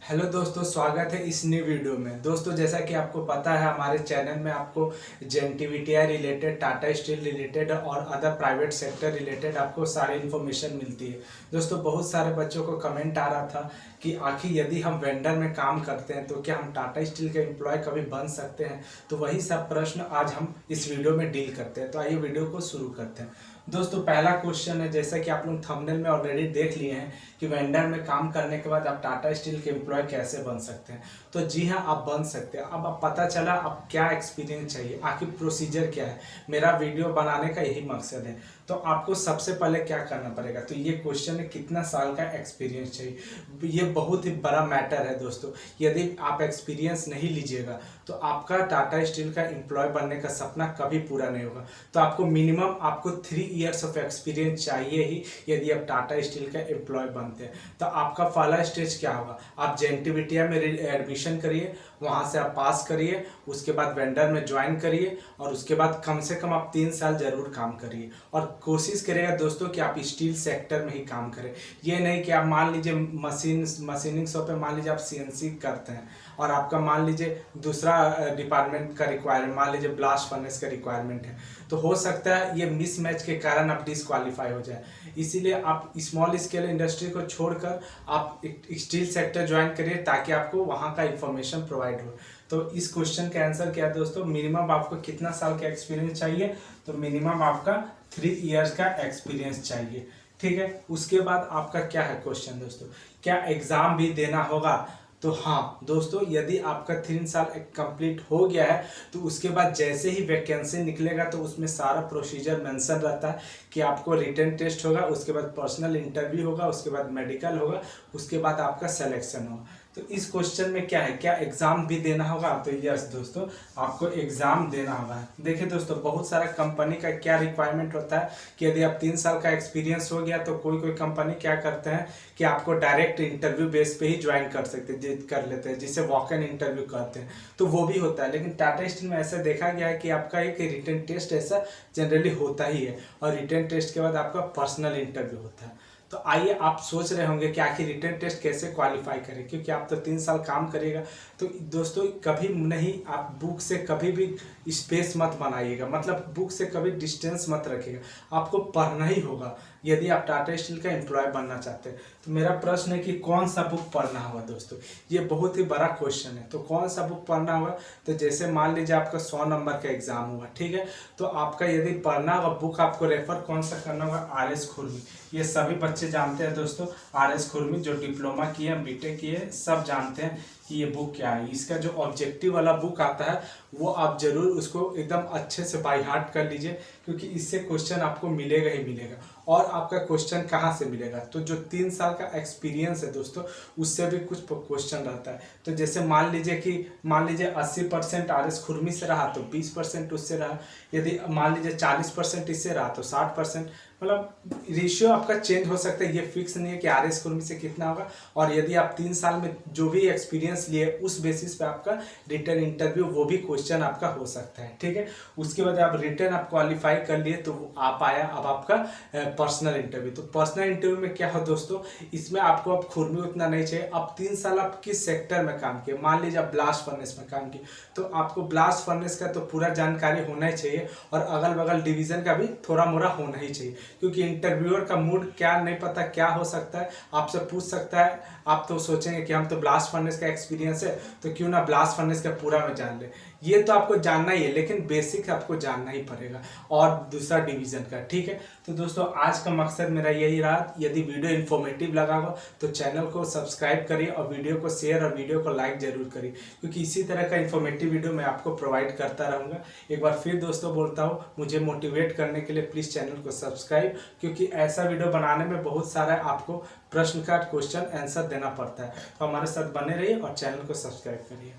Hello दोस्तों, स्वागत है इस न्यू वीडियो में। दोस्तों, जैसा कि आपको पता है, हमारे चैनल में आपको जेएनटीवीटीआई रिलेटेड, टाटा स्टील रिलेटेड और अदर प्राइवेट सेक्टर रिलेटेड आपको सारी इन्फॉर्मेशन मिलती है। दोस्तों, बहुत सारे बच्चों को कमेंट आ रहा था कि आखिर यदि हम वेंडर में काम करते हैं तो क्या हम टाटा स्टील के एम्प्लॉय कभी बन सकते हैं। तो वही सब प्रश्न आज हम इस वीडियो में डील करते हैं। तो आइए वीडियो को शुरू करते हैं। दोस्तों, पहला क्वेश्चन है, जैसा कि आप लोग थंबनेल में ऑलरेडी देख लिए हैं कि वेंडर में काम करने के बाद आप टाटा स्टील के एम्प्लॉय कैसे बन सकते हैं। तो जी हाँ, आप बन सकते हैं। अब पता चला अब क्या एक्सपीरियंस चाहिए, आखिर प्रोसीजर क्या है। मेरा वीडियो बनाने का यही मकसद है। तो आपको सबसे पहले क्या करना पड़ेगा, तो ये क्वेश्चन है कितना साल का एक्सपीरियंस चाहिए। ये बहुत ही बड़ा मैटर है दोस्तों। यदि आप एक्सपीरियंस नहीं लीजिएगा तो आपका टाटा स्टील का एम्प्लॉय बनने का सपना कभी पूरा नहीं होगा। तो आपको मिनिमम 3 ईयर्स ऑफ एक्सपीरियंस चाहिए ही, यदि आप टाटा स्टील का एम्प्लॉय बनते हैं। तो आपका पहला स्टेज क्या होगा, आप जेएनटीवीटीआई में एडमिशन करिए, वहाँ से आप पास करिए, उसके बाद वेंडर में ज्वाइन करिए और उसके बाद कम से कम आप 3 साल जरूर काम करिए। और कोशिश करिएगा दोस्तों कि आप स्टील सेक्टर में ही काम करें। ये नहीं कि आप मान लीजिए मशीनिंग शॉप पे मान लीजिए आप सीएनसी करते हैं और आपका मान लीजिए दूसरा डिपार्टमेंट का रिक्वायरमेंट, मान लीजिए ब्लास्ट फर्नेस का रिक्वायरमेंट है, तो हो सकता है ये मिसमैच के कारण आप डिसक्वालीफाई हो जाए। इसीलिए आप स्मॉल स्केल इंडस्ट्री को छोड़कर आप स्टील सेक्टर ज्वाइन करिए ताकि आपको वहाँ का इंफॉर्मेशन प्रोवाइड हो। तो इस क्वेश्चन का आंसर क्या है दोस्तों, मिनिमम आपको कितना साल का एक्सपीरियंस चाहिए, तो मिनिमम आपका 3 इयर्स का एक्सपीरियंस चाहिए। ठीक है, उसके बाद आपका क्या है क्वेश्चन दोस्तों, क्या एग्जाम भी देना होगा। तो हाँ दोस्तों, यदि आपका 3 साल कंप्लीट हो गया है तो उसके बाद जैसे ही वैकेंसी निकलेगा तो उसमें सारा प्रोसीजर मेंशन रहता है कि आपको रिटन टेस्ट होगा, उसके बाद पर्सनल इंटरव्यू होगा, उसके बाद मेडिकल होगा, उसके बाद आपका सिलेक्शन होगा। तो इस क्वेश्चन में क्या है, क्या एग्जाम भी देना होगा। तो यस दोस्तों, आपको एग्जाम देना होगा। देखिए दोस्तों, बहुत सारा कंपनी का क्या रिक्वायरमेंट होता है कि यदि आप 3 साल का एक्सपीरियंस हो गया तो कोई कंपनी क्या करते हैं कि आपको डायरेक्ट इंटरव्यू बेस पे ही ज्वाइन कर लेते हैं, जिसे वॉक इन इंटरव्यू कहते हैं। तो वो भी होता है, लेकिन टाटा स्टील में ऐसा देखा गया है कि आपका एक रिटन टेस्ट ऐसा जनरली होता ही है और रिटन टेस्ट के बाद आपका पर्सनल इंटरव्यू होता है। तो आइए, आप सोच रहे होंगे कि आखिर रिटन टेस्ट कैसे क्वालिफाई करें, क्योंकि आप तो 3 साल काम करिएगा। तो दोस्तों, कभी नहीं, आप बुक से कभी भी स्पेस मत बनाइएगा, मतलब बुक से कभी डिस्टेंस मत रखिएगा। आपको पढ़ना ही होगा यदि आप टाटा स्टील का एम्प्लॉय बनना चाहते हैं। तो मेरा प्रश्न है कि कौन सा बुक पढ़ना होगा दोस्तों, ये बहुत ही बड़ा क्वेश्चन है। तो कौन सा बुक पढ़ना होगा, तो जैसे मान लीजिए आपका 100 नंबर का एग्जाम हुआ, ठीक है, तो आपका यदि पढ़ना होगा बुक, आपको रेफर कौन सा करना होगा, आर.एस. खुरमी। ये सभी बच्चे जानते हैं दोस्तों, आर.एस. खुरमी जो डिप्लोमा किए, बीटेक किए, सब जानते हैं कि ये बुक क्या है। इसका जो ऑब्जेक्टिव वाला बुक आता है वो आप जरूर उसको एकदम अच्छे से बाय हार्ट कर लीजिए, क्योंकि इससे क्वेश्चन आपको मिलेगा ही मिलेगा। और आपका क्वेश्चन कहाँ से मिलेगा, तो जो 3 साल का एक्सपीरियंस है दोस्तों, उससे भी कुछ क्वेश्चन रहता है। तो जैसे मान लीजिए 80% आर.एस. खुरमी से रहा तो 20% उससे रहा, यदि मान लीजिए 40% इससे रहा तो 60%, मतलब रेशियो आपका चेंज हो सकता है। ये फिक्स नहीं है कि आर.एस. खुरमी से कितना होगा। और यदि आप 3 साल में जो भी एक्सपीरियंस लिए उस बेसिस पे आपका रिटन इंटरव्यू, वो भी क्वेश्चन आपका हो सकता है। ठीक है, उसके बाद आप रिटन आप क्वालिफाई कर लिए तो आप आया अब आपका पर्सनल इंटरव्यू। तो पर्सनल इंटरव्यू में क्या हो दोस्तों, इसमें आपको अब खुरमी उतना नहीं चाहिए। अब 3 साल आप किस सेक्टर में काम किए, मान लीजिए आप ब्लास्ट फर्नेस में काम किए, तो आपको ब्लास्ट फर्नेस का तो पूरा जानकारी होना ही चाहिए और अगल बगल डिवीजन का भी थोड़ा मोड़ा होना ही चाहिए, क्योंकि इंटरव्यूअर का मूड क्या नहीं पता क्या हो सकता है, आपसे पूछ सकता है। आप तो सोचेंगे कि हम तो ब्लास्ट फर्नेस का एक्सपीरियंस है तो क्यों ना ब्लास्ट फर्नेस का पूरा में जान ले। ये तो आपको जानना ही है, लेकिन बेसिक आपको जानना ही पड़ेगा और दूसरा डिवीजन का। ठीक है, तो दोस्तों आज का मकसद मेरा यही रहा। यदि वीडियो इन्फॉर्मेटिव लगा हो तो चैनल को सब्सक्राइब करिए और वीडियो को शेयर और वीडियो को लाइक जरूर करिए, क्योंकि इसी तरह का इन्फॉर्मेटिव वीडियो मैं आपको प्रोवाइड करता रहूँगा। एक बार फिर दोस्तों बोलता हूँ, मुझे मोटिवेट करने के लिए प्लीज़ चैनल को सब्सक्राइब, क्योंकि ऐसा वीडियो बनाने में बहुत सारा आपको प्रश्न का क्वेश्चन आंसर देना पड़ता है। तो हमारे साथ बने रहिए और चैनल को सब्सक्राइब करिए।